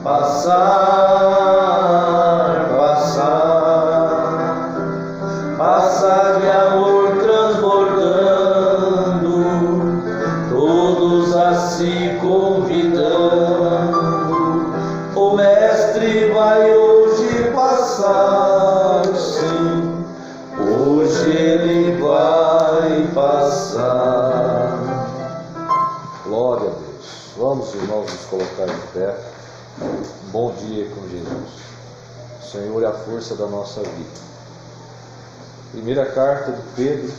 Passar, passar, passar de amor transbordando, todos a se convidando. O Mestre vai hoje passar, sim, hoje Ele vai passar. Glória a Deus. Vamos, irmãos, nos colocar em pé. Bom dia com Jesus. O Senhor é a força da nossa vida. Primeira carta de Pedro,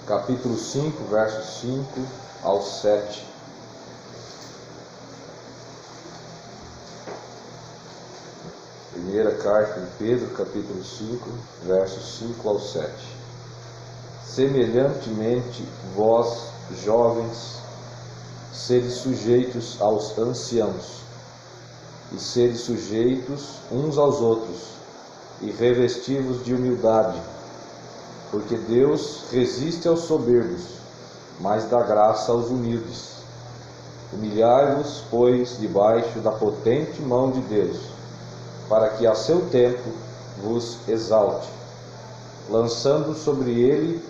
capítulo 5, versos 5 ao 7. Primeira carta de Pedro, capítulo 5, versos 5 ao 7. Semelhantemente, vós, jovens, sede sujeitos aos anciãos, e sede sujeitos uns aos outros, e revestivos de humildade, porque Deus resiste aos soberbos, mas dá graça aos humildes. Humilhai-vos, pois, debaixo da potente mão de Deus, para que a seu tempo vos exalte, lançando sobre ele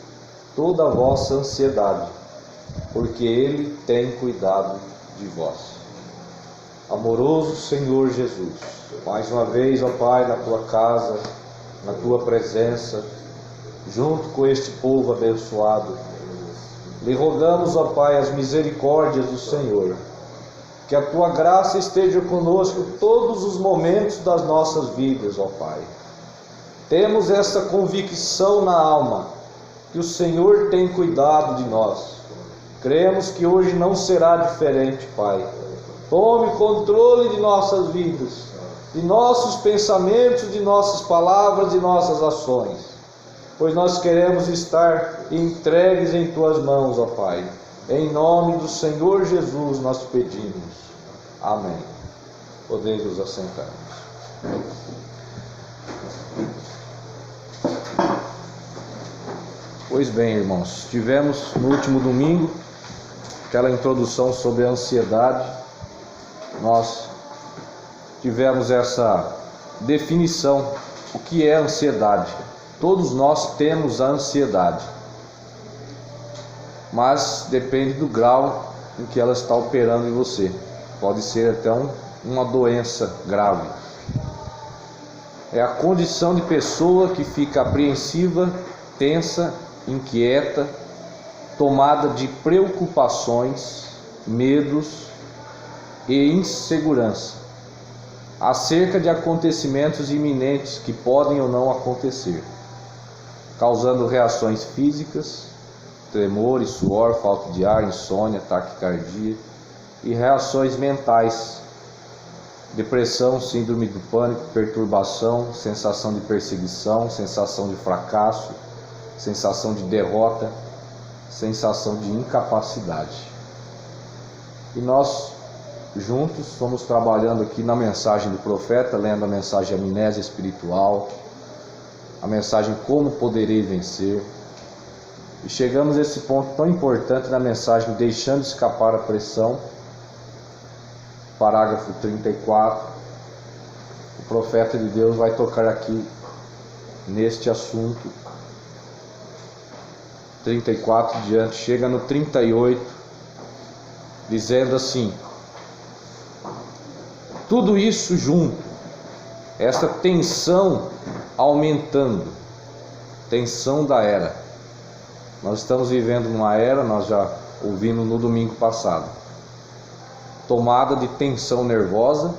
toda a vossa ansiedade, porque Ele tem cuidado de vós. Amoroso Senhor Jesus, mais uma vez, ó Pai, na Tua casa, na Tua presença, junto com este povo abençoado, lhe rogamos, ó Pai, as misericórdias do Senhor, que a Tua graça esteja conosco todos os momentos das nossas vidas, ó Pai. Temos essa convicção na alma, que o Senhor tem cuidado de nós. Cremos que hoje não será diferente, Pai. Tome controle de nossas vidas, de nossos pensamentos, de nossas palavras, de nossas ações, pois nós queremos estar entregues em Tuas mãos, ó Pai. Em nome do Senhor Jesus nós te pedimos. Amém. Podeis nos assentarmos. Pois bem, irmãos, tivemos no último domingo aquela introdução sobre a ansiedade. Nós tivemos essa definição, o que é ansiedade. Todos nós temos a ansiedade, mas depende do grau em que ela está operando em você. Pode ser até uma doença grave. É a condição de pessoa que fica apreensiva, tensa, inquieta, tomada de preocupações, medos e insegurança acerca de acontecimentos iminentes que podem ou não acontecer, causando reações físicas, tremores, suor, falta de ar, insônia, taquicardia, e reações mentais, depressão, síndrome do pânico, perturbação, sensação de perseguição, sensação de fracasso, sensação de derrota, sensação de incapacidade. E nós juntos fomos trabalhando aqui na mensagem do profeta, lendo a mensagem Amnésia Espiritual, a mensagem Como Poderei Vencer, e chegamos a esse ponto tão importante na mensagem Deixando Escapar a Pressão, parágrafo 34. O profeta de Deus vai tocar aqui neste assunto. 34 diante, chega no 38, dizendo assim: tudo isso junto, essa tensão aumentando, tensão da era. Nós estamos vivendo numa era, nós já ouvimos no domingo passado, tomada de tensão nervosa,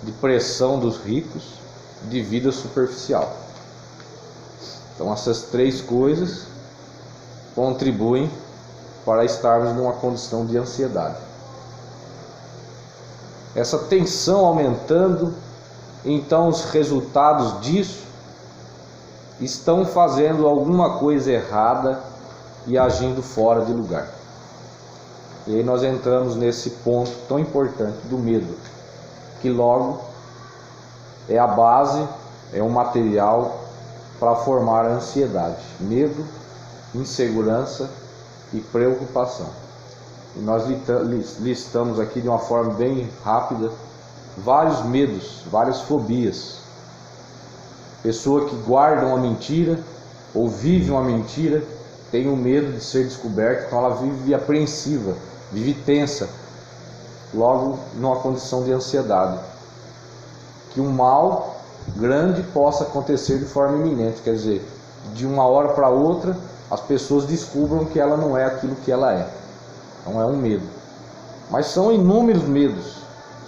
de pressão dos ricos, de vida superficial. Então essas três coisas contribuem para estarmos numa condição de ansiedade. Essa tensão aumentando, então os resultados disso estão fazendo alguma coisa errada e agindo fora de lugar. E aí nós entramos nesse ponto tão importante do medo, que logo é a base, é um material para formar a ansiedade, medo, insegurança e preocupação. E nós listamos aqui de uma forma bem rápida vários medos, várias fobias. Pessoa que guarda uma mentira ou vive uma mentira tem o medo de ser descoberta, então ela vive apreensiva, vive tensa, logo numa condição de ansiedade. Que um mal grande possa acontecer de forma iminente, quer dizer, de uma hora para outra as pessoas descubram que ela não é aquilo que ela é. Então é um medo. Mas são inúmeros medos,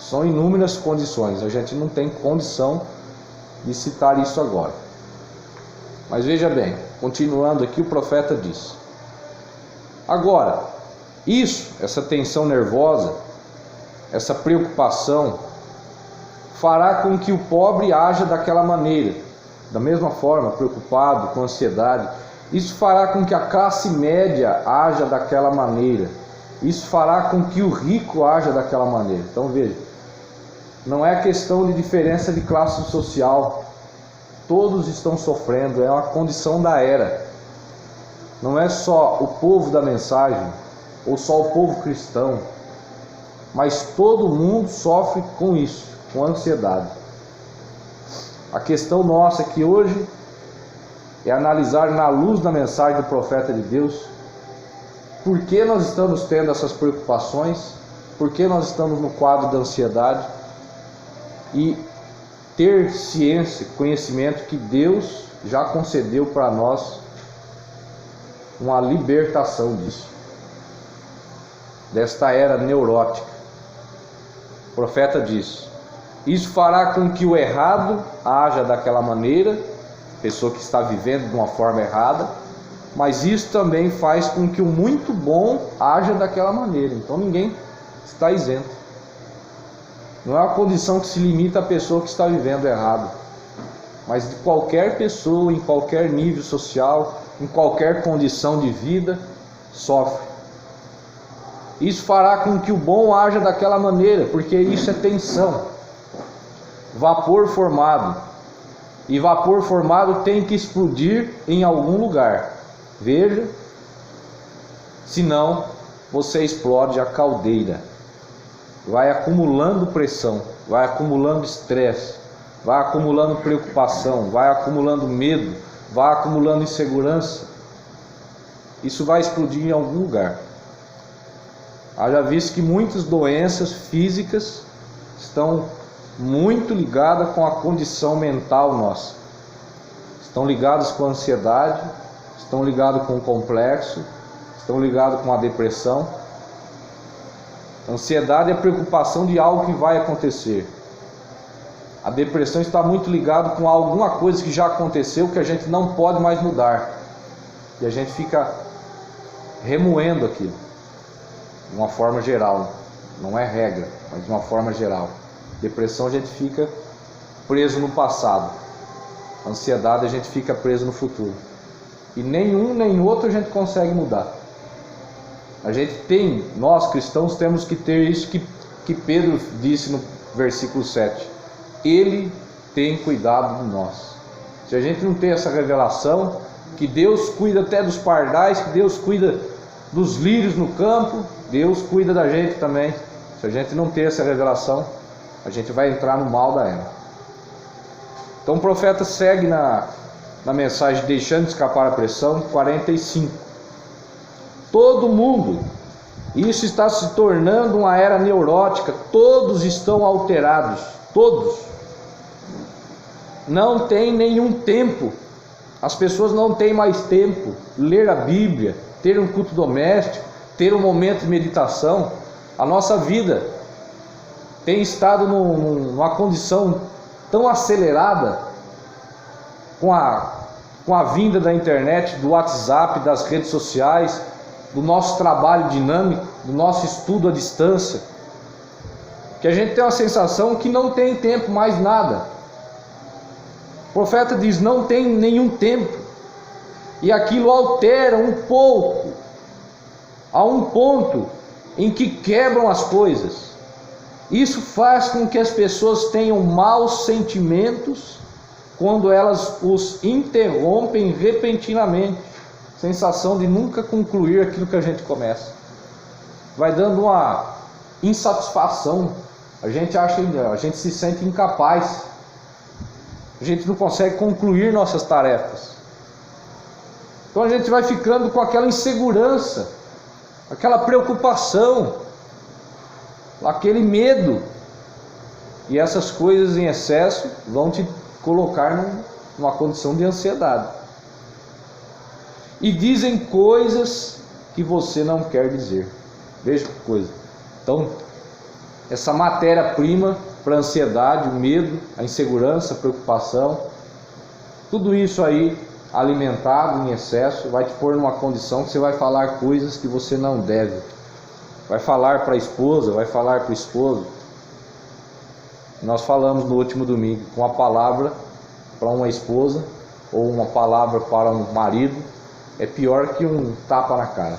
são inúmeras condições, a gente não tem condição de citar isso agora. Mas veja bem, continuando aqui, o profeta diz: agora, essa tensão nervosa, essa preocupação, fará com que o pobre haja daquela maneira, da mesma forma, preocupado, com ansiedade. Isso fará com que a classe média haja daquela maneira. Isso fará com que o rico haja daquela maneira. Então veja, não é questão de diferença de classe social. Todos estão sofrendo, é uma condição da era. Não é só o povo da mensagem, ou só o povo cristão, mas todo mundo sofre com isso, com ansiedade. A questão nossa aqui hoje é analisar na luz da mensagem do profeta de Deus, por que nós estamos tendo essas preocupações, por que nós estamos no quadro da ansiedade, e ter ciência, conhecimento que Deus já concedeu para nós uma libertação disso, desta era neurótica. O profeta diz: isso fará com que o errado haja daquela maneira, pessoa que está vivendo de uma forma errada, mas isso também faz com que o muito bom haja daquela maneira. Então ninguém está isento. Não é uma condição que se limita à pessoa que está vivendo errado, mas de qualquer pessoa, em qualquer nível social, em qualquer condição de vida, sofre. Isso fará com que o bom haja daquela maneira, porque isso é tensão, vapor formado, e vapor formado tem que explodir em algum lugar. Veja, senão você explode a caldeira. Vai acumulando pressão, vai acumulando estresse, vai acumulando preocupação, vai acumulando medo, vai acumulando insegurança. Isso vai explodir em algum lugar. Haja visto que muitas doenças físicas estão muito ligadas com a condição mental nossa. Estão ligadas com a ansiedade, estão ligadas com o complexo, estão ligadas com a depressão. Ansiedade é a preocupação de algo que vai acontecer. A depressão está muito ligada com alguma coisa que já aconteceu, que a gente não pode mais mudar. E a gente fica remoendo aquilo, de uma forma geral. Não é regra, mas de uma forma geral. Depressão a gente fica preso no passado. Ansiedade a gente fica preso no futuro. E nenhum nem outro a gente consegue mudar. A gente tem, nós cristãos temos que ter isso que Pedro disse no versículo 7. Ele tem cuidado de nós. Se a gente não tem essa revelação, que Deus cuida até dos pardais, que Deus cuida dos lírios no campo, Deus cuida da gente também. Se a gente não ter essa revelação, a gente vai entrar no mal da era. Então o profeta segue na mensagem, deixando de escapar a pressão, 45. Todo mundo, isso está se tornando uma era neurótica, todos estão alterados, todos. Não tem nenhum tempo, as pessoas não têm mais tempo, ler a Bíblia, ter um culto doméstico, ter um momento de meditação. A nossa vida tem estado numa condição tão acelerada, com a vinda da internet, do WhatsApp, das redes sociais, do nosso trabalho dinâmico, do nosso estudo à distância, que a gente tem uma sensação que não tem tempo mais nada. O profeta diz: não tem nenhum tempo, e aquilo altera um pouco, a um ponto em que quebram as coisas. Isso faz com que as pessoas tenham maus sentimentos quando elas os interrompem repentinamente. Sensação de nunca concluir aquilo que a gente começa. vai dando uma insatisfação. A gente se sente incapaz. A gente não consegue concluir nossas tarefas. Então a gente vai ficando com aquela insegurança, aquela preocupação, aquele medo. E essas coisas em excesso vão te colocar numa condição de ansiedade. E dizem coisas que você não quer dizer. Veja que coisa. Então, essa matéria-prima para a ansiedade, o medo, a insegurança, a preocupação, tudo isso aí alimentado em excesso vai te pôr numa condição que você vai falar coisas que você não deve. Vai falar para a esposa, vai falar para o esposo. Nós falamos no último domingo, com a palavra para uma esposa ou uma palavra para um marido é pior que um tapa na cara,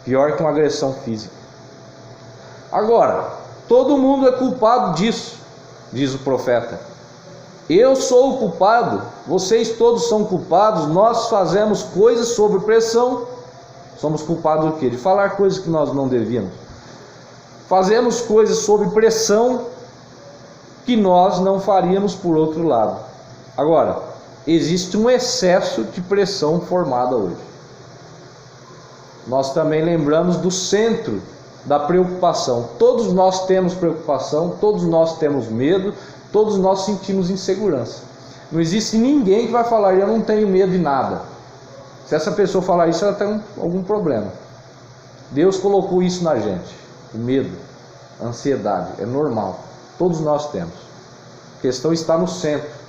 pior que uma agressão física. Agora, todo mundo é culpado disso, diz o profeta. Eu sou o culpado, vocês todos são culpados, nós fazemos coisas sob pressão. Somos culpados do quê? De falar coisas que nós não devíamos. Fazemos coisas sob pressão que nós não faríamos por outro lado. Agora, existe um excesso de pressão formada hoje. Nós também lembramos do centro da preocupação. Todos nós temos preocupação, todos nós temos medo, todos nós sentimos insegurança. Não existe ninguém que vai falar, eu não tenho medo de nada. Se essa pessoa falar isso, ela tem algum problema. Deus colocou isso na gente. O medo, a ansiedade, é normal. Todos nós temos. A questão está no centro.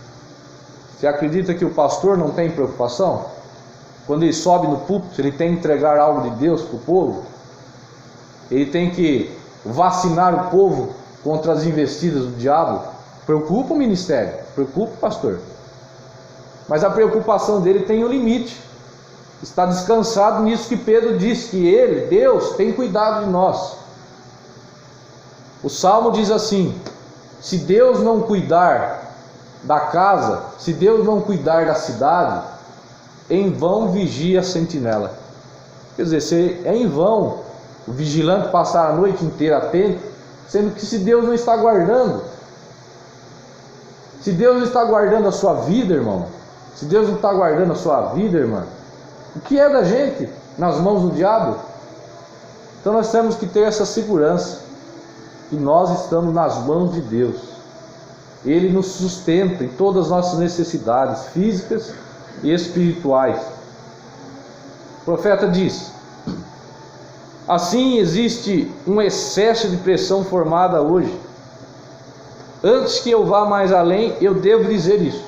Você acredita que o pastor não tem preocupação? Quando ele sobe no púlpito, ele tem que entregar algo de Deus para o povo. Ele tem que vacinar o povo contra as investidas do diabo. Preocupa o ministério, preocupa o pastor. Mas a preocupação dele tem um limite. Está descansado nisso que Pedro disse, que ele, Deus, tem cuidado de nós. O Salmo diz assim: se Deus não cuidar da casa, se Deus não cuidar da cidade, em vão vigia a sentinela. Quer dizer, é em vão o vigilante passar a noite inteira atento, sendo que se Deus não está guardando, se Deus não está guardando a sua vida, irmão, se Deus não está guardando a sua vida, irmã, o que é da gente nas mãos do diabo? Então nós temos que ter essa segurança, que nós estamos nas mãos de Deus. Ele nos sustenta em todas as nossas necessidades físicas e espirituais. O profeta diz: assim existe um excesso de pressão formada hoje. Antes que eu vá mais além, eu devo dizer isso.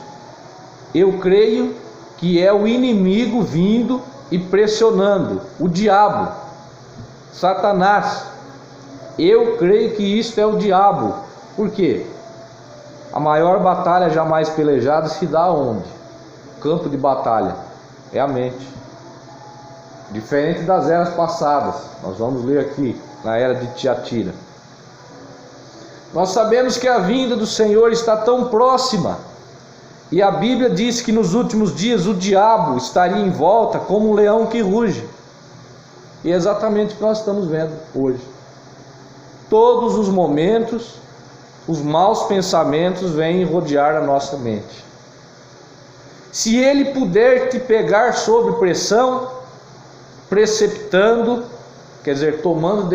Eu creio que é o inimigo vindo e pressionando, o diabo, Satanás. Eu creio que isto é o diabo. Por quê? A maior batalha jamais pelejada se dá onde? O campo de batalha é a mente. Diferente das eras passadas, nós vamos ler aqui na era de Tiatira. Nós sabemos que a vinda do Senhor está tão próxima, e a Bíblia diz que nos últimos dias o diabo estaria em volta como um leão que ruge. E é exatamente o que nós estamos vendo hoje. Todos os momentos, os maus pensamentos vêm rodear a nossa mente. Se ele puder te pegar sob pressão, precipitando, quer dizer, tomando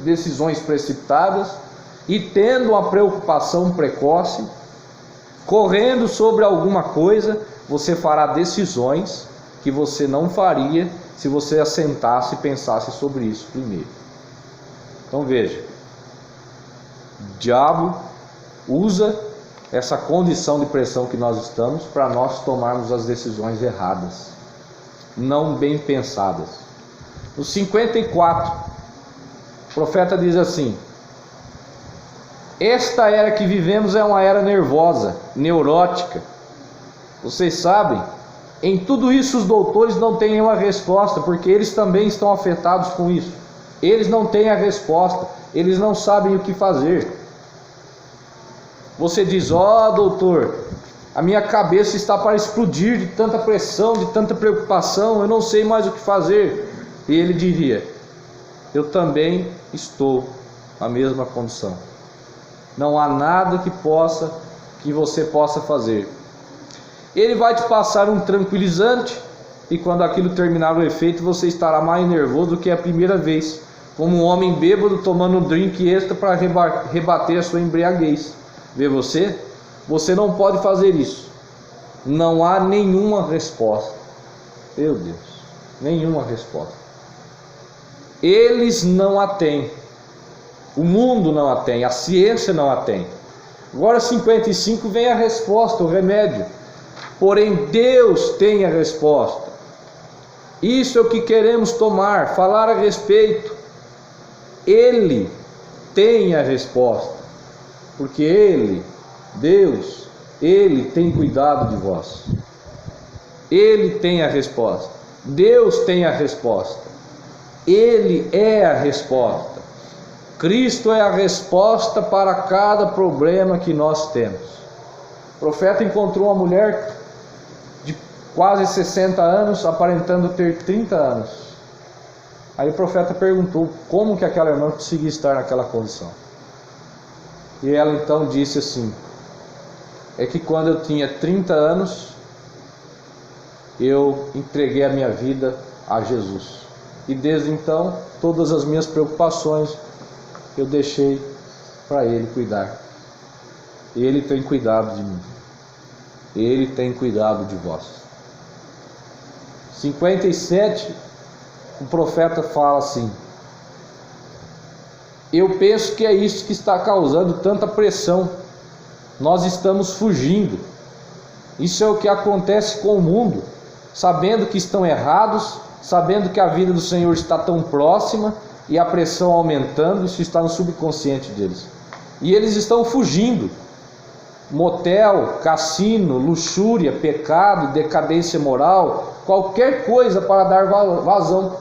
decisões precipitadas e tendo uma preocupação precoce, correndo sobre alguma coisa, você fará decisões que você não faria se você assentasse e pensasse sobre isso primeiro. Então veja, o diabo usa essa condição de pressão que nós estamos para nós tomarmos as decisões erradas, não bem pensadas. No 54, o profeta diz assim: esta era que vivemos é uma era nervosa, neurótica. Vocês sabem, em tudo isso os doutores não têm nenhuma resposta, porque eles também estão afetados com isso. Eles não têm a resposta, eles não sabem o que fazer. Você diz: ó, doutor, a minha cabeça está para explodir de tanta pressão, de tanta preocupação, eu não sei mais o que fazer. E ele diria: eu também estou na mesma condição. Não há nada que você possa fazer. Ele vai te passar um tranquilizante, e quando aquilo terminar o efeito, você estará mais nervoso do que a primeira vez, como um homem bêbado tomando um drink extra para rebater a sua embriaguez. Vê você? Você não pode fazer isso. Não há nenhuma resposta. Meu Deus, nenhuma resposta. Eles não a têm. O mundo não a tem, a ciência não a tem. Agora 55 vem a resposta, o remédio. Porém Deus tem a resposta. Isso é o que queremos tomar, falar a respeito. Ele tem a resposta. Porque Ele, Deus, Ele tem cuidado de vós. Ele tem a resposta. Deus tem a resposta. Ele é a resposta. Cristo é a resposta para cada problema que nós temos. O profeta encontrou uma mulher de quase 60 anos, aparentando ter 30 anos. Aí o profeta perguntou como que aquela irmã conseguia estar naquela condição. E ela então disse assim: é que quando eu tinha 30 anos, eu entreguei a minha vida a Jesus. E desde então, todas as minhas preocupações eu deixei para Ele cuidar. Ele tem cuidado de mim. Ele tem cuidado de vós. 57, o profeta fala assim: eu penso que é isso que está causando tanta pressão. Nós estamos fugindo. Isso é o que acontece com o mundo, sabendo que estão errados, sabendo que a vida do Senhor está tão próxima e a pressão aumentando. Isso está no subconsciente deles. E eles estão fugindo. Motel, cassino, luxúria, pecado, decadência moral, qualquer coisa para dar vazão.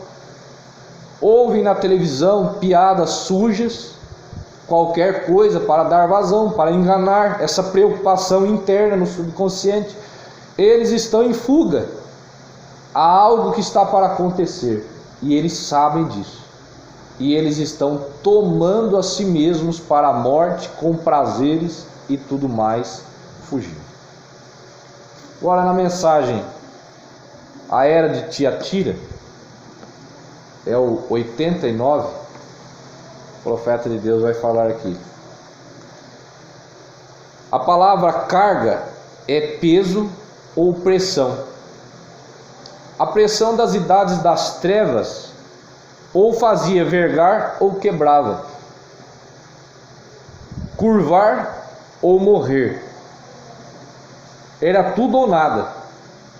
Ouvem na televisão piadas sujas, qualquer coisa para dar vazão, para enganar, essa preocupação interna no subconsciente. Eles estão em fuga. Há algo que está para acontecer e eles sabem disso. E eles estão tomando a si mesmos para a morte com prazeres e tudo mais, fugindo. Agora na mensagem, a era de Tiatira, é o 89, o profeta de Deus vai falar aqui. A palavra carga é peso ou pressão. A pressão das idades das trevas ou fazia vergar ou quebrava, curvar ou morrer. Era tudo ou nada.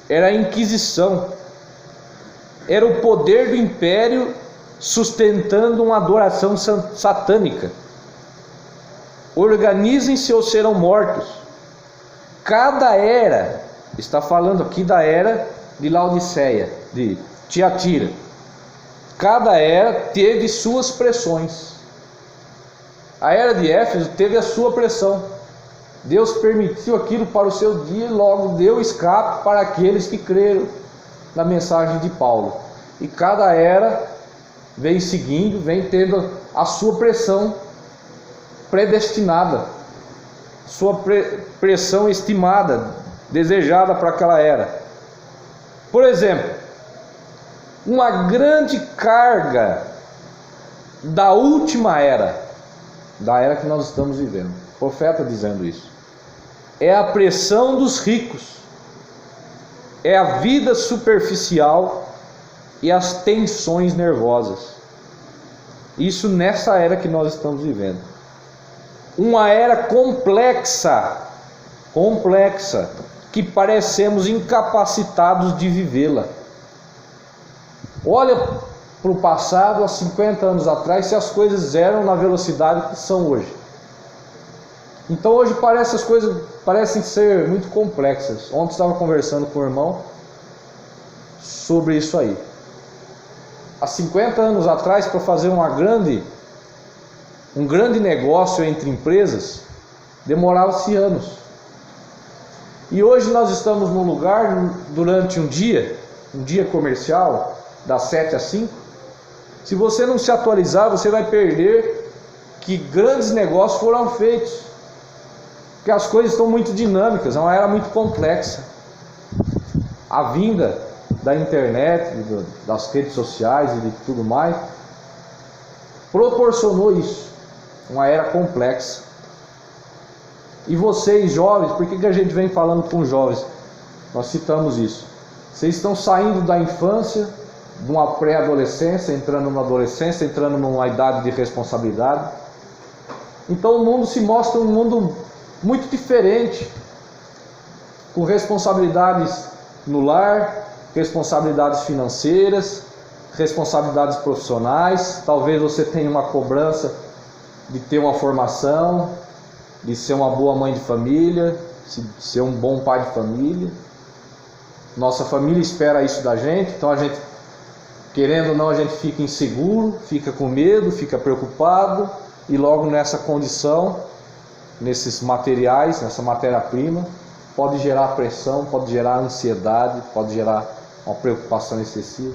Era a Inquisição. Era o poder do império sustentando uma adoração satânica. Organizem-se ou serão mortos. Cada era, está falando aqui da era de Laodiceia, de Tiatira. Cada era teve suas pressões. A era de Éfeso teve a sua pressão. Deus permitiu aquilo para o seu dia e logo deu escape para aqueles que creram na mensagem de Paulo. E cada era vem seguindo, vem tendo a sua pressão predestinada, sua pressão estimada, desejada para aquela era. Por exemplo, uma grande carga da última era, da era que nós estamos vivendo, o profeta dizendo isso, é a pressão dos ricos, é a vida superficial e as tensões nervosas. Isso nessa era que nós estamos vivendo. Uma era complexa, que parecemos incapacitados de vivê-la. Olha para o passado, há 50 anos atrás, se as coisas eram na velocidade que são hoje. Então hoje as coisas parecem ser muito complexas. Ontem estava conversando com o irmão sobre isso aí. Há 50 anos atrás, para fazer um grande negócio entre empresas, demorava-se anos. E hoje nós estamos num lugar, durante um dia comercial, das 7 às 5, Se você não se atualizar, você vai perder que grandes negócios foram feitos. Porque as coisas estão muito dinâmicas, é uma era muito complexa. A vinda da internet, das redes sociais e de tudo mais, proporcionou isso, uma era complexa. E vocês jovens, por que a gente vem falando com os jovens? Nós citamos isso. Vocês estão saindo da infância, de uma pré-adolescência, entrando numa adolescência, entrando numa idade de responsabilidade. Então o mundo se mostra um mundo muito diferente, com responsabilidades no lar, responsabilidades financeiras, responsabilidades profissionais. Talvez você tenha uma cobrança de ter uma formação, de ser uma boa mãe de família, de ser um bom pai de família. Nossa família espera isso da gente, então a gente, querendo ou não, a gente fica inseguro, fica com medo, fica preocupado, e logo nessa condição, nesses materiais, nessa matéria-prima, pode gerar pressão, pode gerar ansiedade, pode gerar uma preocupação excessiva.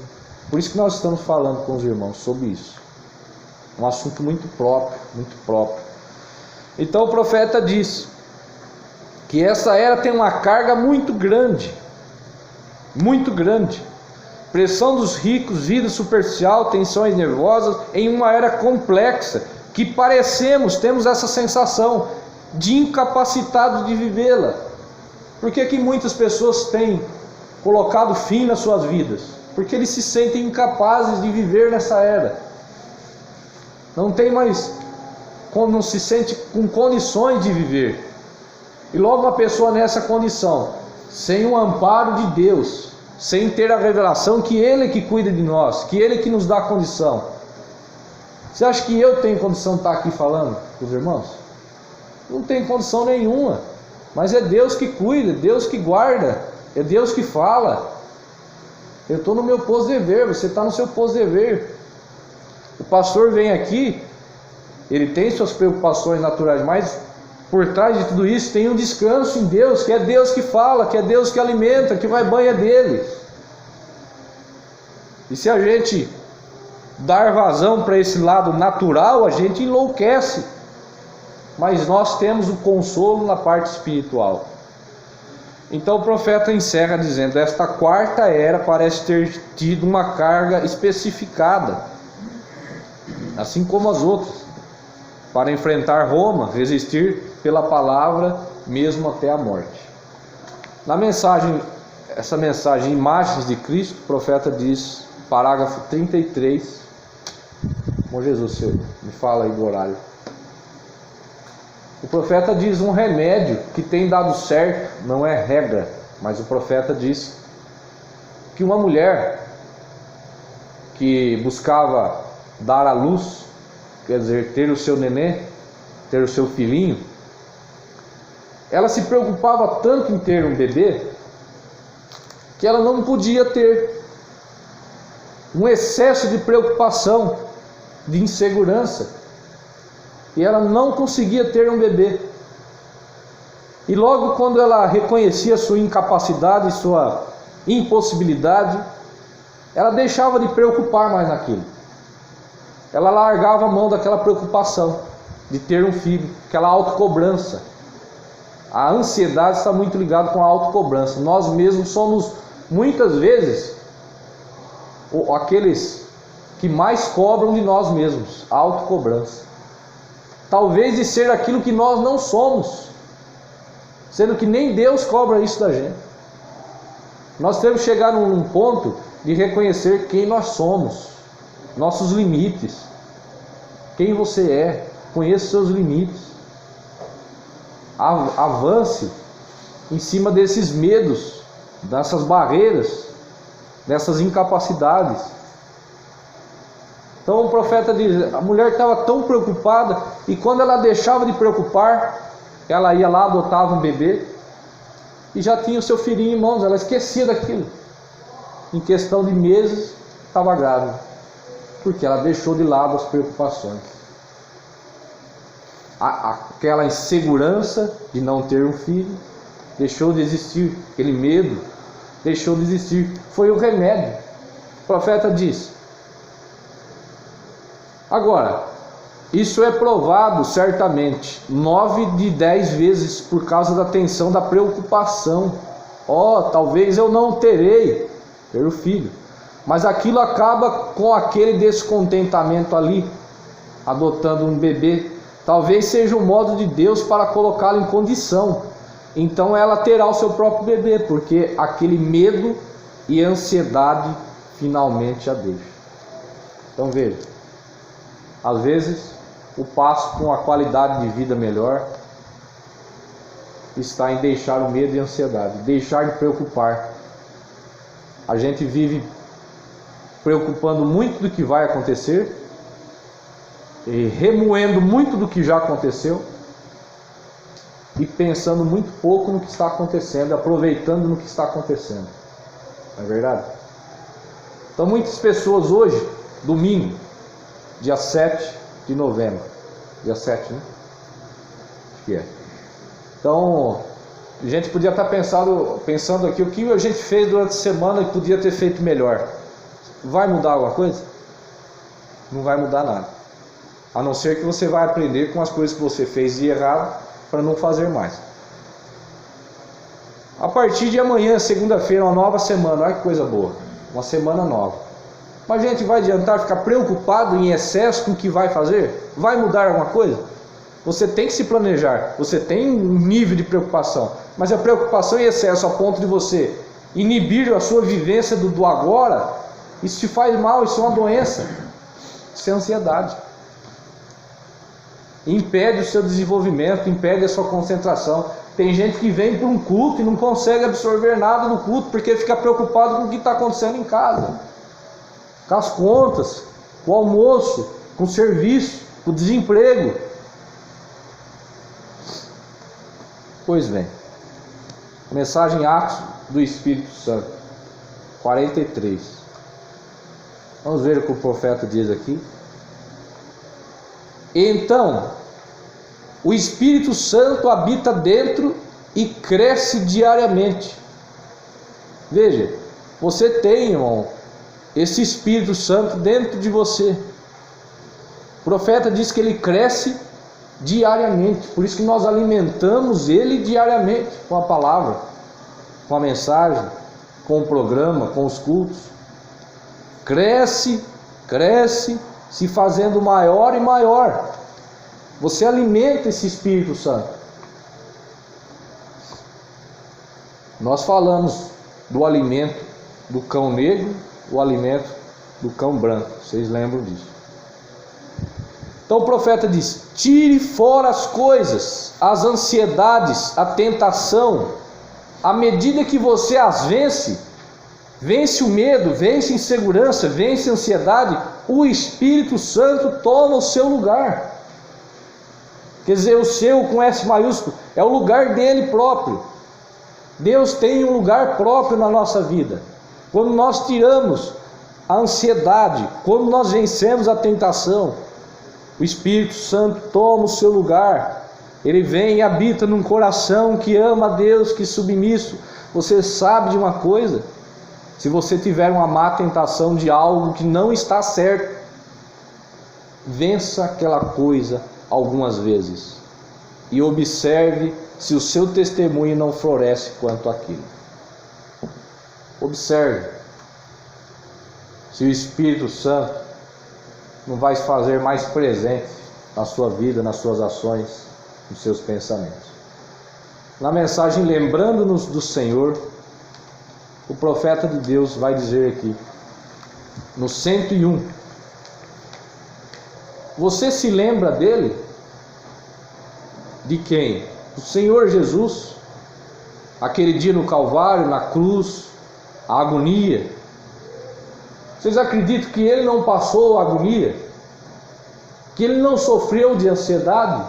Por isso que nós estamos falando com os irmãos sobre isso. Um assunto muito próprio, muito próprio. Então o profeta diz que essa era tem uma carga muito grande, muito grande. Pressão dos ricos, vida superficial, tensões nervosas, em uma era complexa, que temos essa sensação de incapacitado de vivê-la. Por que muitas pessoas têm colocado fim nas suas vidas? Porque eles se sentem incapazes de viver nessa era. Não se sente com condições de viver. E logo uma pessoa nessa condição, sem o amparo de Deus, sem ter a revelação que Ele é que cuida de nós, que Ele é que nos dá a condição. Você acha que eu tenho condição de estar aqui falando com os irmãos? Não tenho condição nenhuma. Mas é Deus que cuida, é Deus que guarda, é Deus que fala. Eu estou no meu posto de dever, você está no seu posto de dever. O pastor vem aqui, ele tem suas preocupações naturais, mas por trás de tudo isso tem um descanso em Deus, que é Deus que fala, que é Deus que alimenta, que vai banha dele. E se a gente dar vazão para esse lado natural, a gente enlouquece. Mas nós temos o consolo na parte espiritual. Então o profeta encerra dizendo: esta quarta era parece ter tido uma carga especificada, assim como as outras, para enfrentar Roma, resistir pela palavra mesmo até a morte. Na mensagem, essa mensagem Imagens de Cristo, o profeta diz, parágrafo 33. Bom Jesus, você me fala aí do horário. O profeta diz um remédio que tem dado certo, não é regra, mas o profeta diz que uma mulher que buscava dar à luz, quer dizer, ter o seu neném, ter o seu filhinho, ela se preocupava tanto em ter um bebê, que ela não podia ter. Um excesso de preocupação, de insegurança, e ela não conseguia ter um bebê. E logo quando ela reconhecia sua incapacidade, sua impossibilidade, ela deixava de preocupar mais naquilo. Ela largava a mão daquela preocupação de ter um filho, aquela autocobrança. A ansiedade está muito ligada com a autocobrança. Nós mesmos somos muitas vezes aqueles que mais cobram de nós mesmos, a autocobrança. Talvez de ser aquilo que nós não somos, sendo que nem Deus cobra isso da gente. Nós temos que chegar num ponto de reconhecer quem nós somos, nossos limites, quem você é, conheça seus limites, avance em cima desses medos, dessas barreiras, dessas incapacidades. Então o profeta diz, a mulher estava tão preocupada, e quando ela deixava de preocupar, ela ia lá, adotava um bebê, e já tinha o seu filhinho em mãos, ela esquecia daquilo. Em questão de meses, estava grávida, porque ela deixou de lado as preocupações. Aquela insegurança de não ter um filho, deixou de existir, aquele medo, deixou de existir, foi o remédio. O profeta diz Agora, isso é provado certamente 9 de 10 vezes por causa da tensão, da preocupação. Talvez eu não terei ter o filho, mas aquilo acaba com aquele descontentamento ali, adotando um bebê. Talvez seja um modo de Deus para colocá-la em condição. Então ela terá o seu próprio bebê, porque aquele medo e ansiedade finalmente a deixa. Então veja, às vezes o passo com a qualidade de vida melhor está em deixar o medo e a ansiedade, deixar de preocupar. A gente vive preocupando muito do que vai acontecer e remoendo muito do que já aconteceu e pensando muito pouco no que está acontecendo, aproveitando no que está acontecendo. Não é verdade? Então muitas pessoas hoje, domingo, dia 7 de novembro, dia 7, né? Acho que é. Então, a gente podia estar pensando aqui o que a gente fez durante a semana e podia ter feito melhor. Vai mudar alguma coisa? Não vai mudar nada. A não ser que você vai aprender com as coisas que você fez de errado para não fazer mais. A partir de amanhã, segunda-feira, uma nova semana. Olha que coisa boa. Uma semana nova. Mas a gente vai adiantar ficar preocupado em excesso com o que vai fazer? Vai mudar alguma coisa? Você tem que se planejar. Você tem um nível de preocupação. Mas a preocupação em excesso a ponto de você inibir a sua vivência do agora, isso te faz mal, isso é uma doença. Isso é ansiedade. Impede o seu desenvolvimento, impede a sua concentração. Tem gente que vem para um culto e não consegue absorver nada do culto porque fica preocupado com o que está acontecendo em casa, com as contas, com o almoço, com o serviço, com o desemprego. Pois bem, mensagem Atos do Espírito Santo 43. Vamos ver o que o profeta diz aqui. Então, o Espírito Santo habita dentro e cresce diariamente. Veja, você tem, irmão, esse Espírito Santo dentro de você. O profeta diz que ele cresce diariamente. Por isso que nós alimentamos ele diariamente com a palavra, com a mensagem, com o programa, com os cultos. Cresce, se fazendo maior e maior. Você alimenta esse Espírito Santo. Nós falamos do alimento do cão negro, o alimento do cão branco. Vocês lembram disso? Então o profeta diz: tire fora as coisas, as ansiedades, a tentação. À medida que você as vence o medo, vence a insegurança, vence a ansiedade, o Espírito Santo toma o seu lugar. Quer dizer, o seu com S maiúsculo é o lugar dele próprio. Deus tem um lugar próprio na nossa vida. Quando nós tiramos a ansiedade, quando nós vencemos a tentação, o Espírito Santo toma o seu lugar. Ele vem e habita num coração que ama a Deus, que é submisso. Você sabe de uma coisa? Se você tiver uma má tentação de algo que não está certo, vença aquela coisa algumas vezes e observe se o seu testemunho não floresce quanto aquilo. Observe se o Espírito Santo não vai se fazer mais presente na sua vida, nas suas ações, nos seus pensamentos. Na mensagem Lembrando-nos do Senhor, o profeta de Deus vai dizer aqui, no 101, você se lembra dele? De quem? Do Senhor Jesus, aquele dia no Calvário, na cruz, a agonia. Vocês acreditam que ele não passou a agonia? Que ele não sofreu de ansiedade?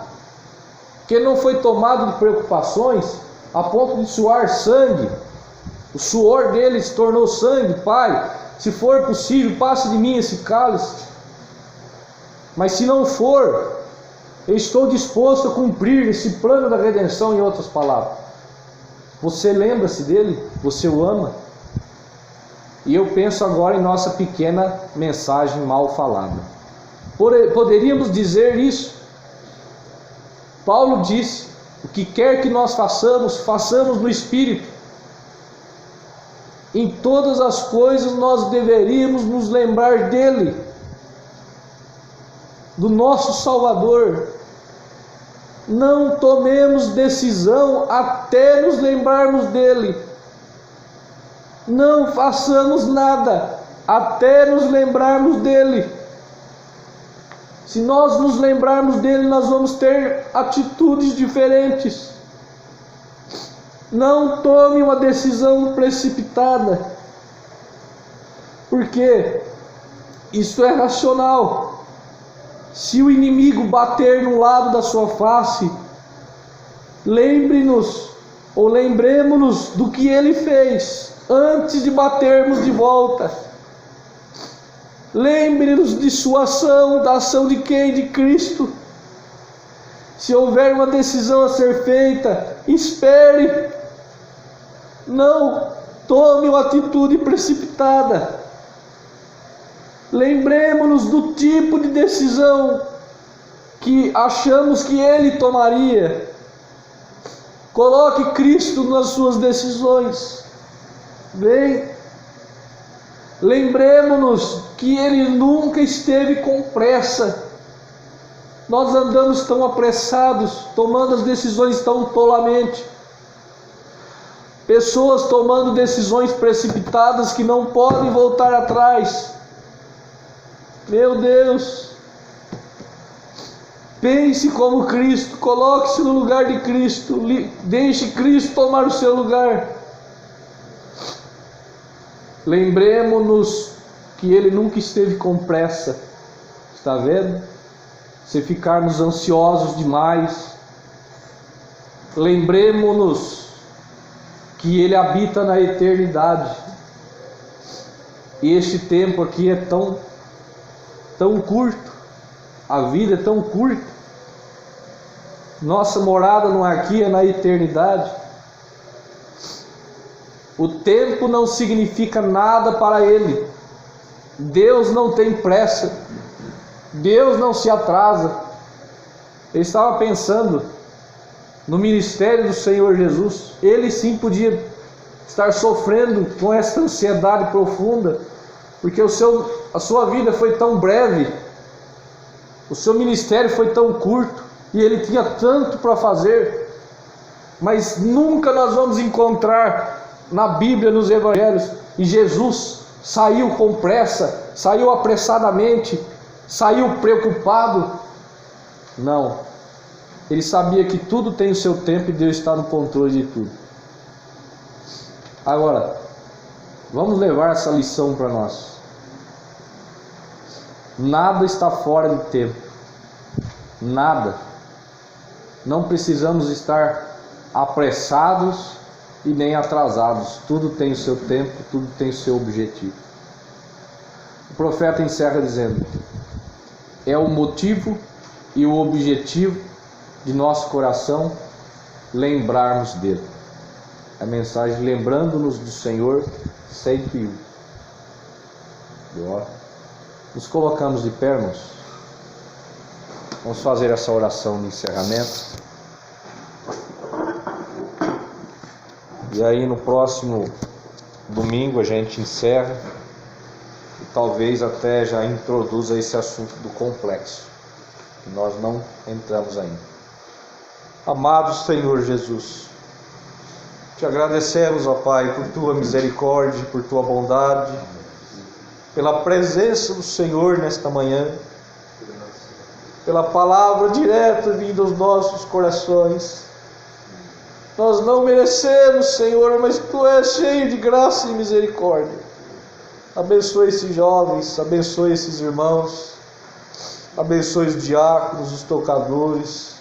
Que ele não foi tomado de preocupações a ponto de suar sangue? O suor dele se tornou sangue. Pai, se for possível, passe de mim esse cálice. Mas se não for, eu estou disposto a cumprir esse plano da redenção. Em outras palavras, você lembra-se dele? Você o ama? E eu penso agora em nossa pequena mensagem mal falada. Poderíamos dizer isso. Paulo disse: o que quer que nós façamos, façamos no Espírito. Em todas as coisas nós deveríamos nos lembrar dele, do nosso Salvador. Não tomemos decisão até nos lembrarmos dele. Não façamos nada até nos lembrarmos dele. Se nós nos lembrarmos dele, nós vamos ter atitudes diferentes. Não tome uma decisão precipitada, porque isso é racional. Se o inimigo bater no lado da sua face, lembremos-nos do que ele fez antes de batermos de volta. Lembre-nos de sua ação, da ação de quem? De Cristo. Se houver uma decisão a ser feita, espere. Não tome uma atitude precipitada. Lembremos-nos do tipo de decisão que achamos que ele tomaria. Coloque Cristo nas suas decisões. Bem, lembremos-nos que ele nunca esteve com pressa. Nós andamos tão apressados, tomando as decisões tão tolamente. Pessoas tomando decisões precipitadas que não podem voltar atrás. Meu Deus! Pense como Cristo, coloque-se no lugar de Cristo, deixe Cristo tomar o seu lugar. Lembremos-nos que ele nunca esteve com pressa. Está vendo? Se ficarmos ansiosos demais, lembremos-nos que ele habita na eternidade. E este tempo aqui é tão curto, a vida é tão curta. Nossa morada não aqui é na eternidade. O tempo não significa nada para ele. Deus não tem pressa. Deus não se atrasa. Eu estava pensando no ministério do Senhor Jesus. Ele sim podia estar sofrendo com essa ansiedade profunda, porque a sua vida foi tão breve, o seu ministério foi tão curto, e ele tinha tanto para fazer. Mas nunca nós vamos encontrar na Bíblia, nos Evangelhos, e Jesus saiu com pressa, saiu apressadamente, saiu preocupado. Não, ele sabia que tudo tem o seu tempo e Deus está no controle de tudo. Agora, vamos levar essa lição para nós. Nada está fora de tempo. Nada. Não precisamos estar apressados e nem atrasados. Tudo tem o seu tempo, tudo tem o seu objetivo. O profeta encerra dizendo: é o motivo e o objetivo de nosso coração lembrarmos dele. A mensagem lembrando-nos do Senhor 101. Nos colocamos de pé, irmãos. Vamos fazer essa oração de encerramento. E aí no próximo domingo a gente encerra e talvez até já introduza esse assunto do complexo, que nós não entramos ainda. Amado Senhor Jesus, te agradecemos, ó Pai, por tua misericórdia, por tua bondade, pela presença do Senhor nesta manhã, pela palavra direta vinda aos nossos corações. Nós não merecemos, Senhor, mas tu és cheio de graça e misericórdia. Abençoe esses jovens, abençoe esses irmãos, abençoe os diáconos, os tocadores,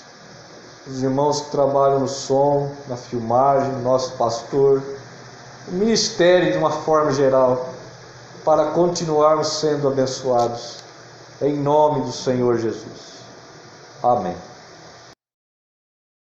os irmãos que trabalham no som, na filmagem, nosso pastor, o ministério de uma forma geral, para continuarmos sendo abençoados, em nome do Senhor Jesus. Amém.